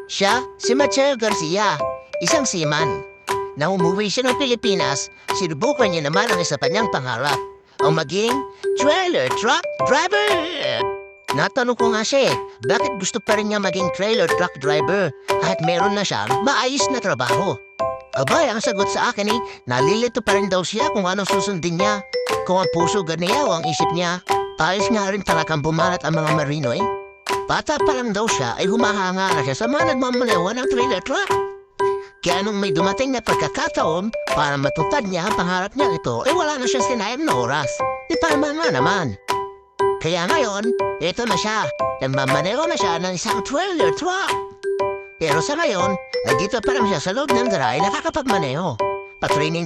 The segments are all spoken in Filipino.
Siya, si Mateo Garcia, isang seaman. Nang umuwi siya ng Pilipinas, sinubukan niya naman ang isa pa niyang pangarap, ang maging trailer truck driver. Natanong ko nga siya bakit gusto pa rin niya maging trailer truck driver at meron na siyang maayos na trabaho. Abay, ang sagot sa akin nalilito pa rin daw siya kung anong susundin niya. Kung ang puso ganiyaw ang isip niya, ayos nga rin talagang bumalat ang mga marino Bata pa lang daw siya ay humahanga na siya sa mga nagmamalawan ng trailer truck. Kaya nung may dumating na pagkakataon para matupad niya ang pangarap niya wala na siyang sinayang na oras. Tama nga naman. Kaya ngayon, ito na siya. Nagmamaneho na siya ng isang trailer truck. Pero sa ngayon, ay dito pa lang siya sa loob ng garay nakakapagmaneho. Pa-training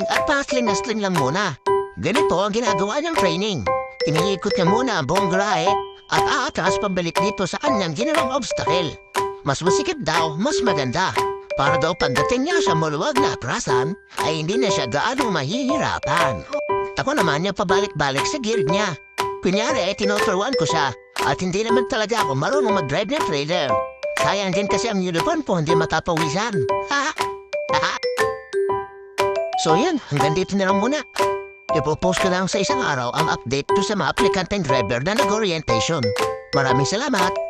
at pa-sling na sling lang muna. Ganito ang ginagawa niyang training. Iniikot niya muna ang buong garay at aatras pabalik dito sa kanyang ginawang obstacle. Mas masikip daw, mas maganda. Para daw pagdating niya sa maluwag na atrasan, ay hindi na siya gaano mahihirapan. Ako naman niya pabalik-balik sa gear niya. Kunyari tinuturuan ko siya at hindi naman talaga ako marunong mag-drive ng trailer. Sayang din kasi ang uniform po hindi matapawisan. So yan, hanggang dito na lang muna. Ipopost ko lang sa isang araw ang update to sa mga aplikanteng driver na nag-orientation. Maraming salamat!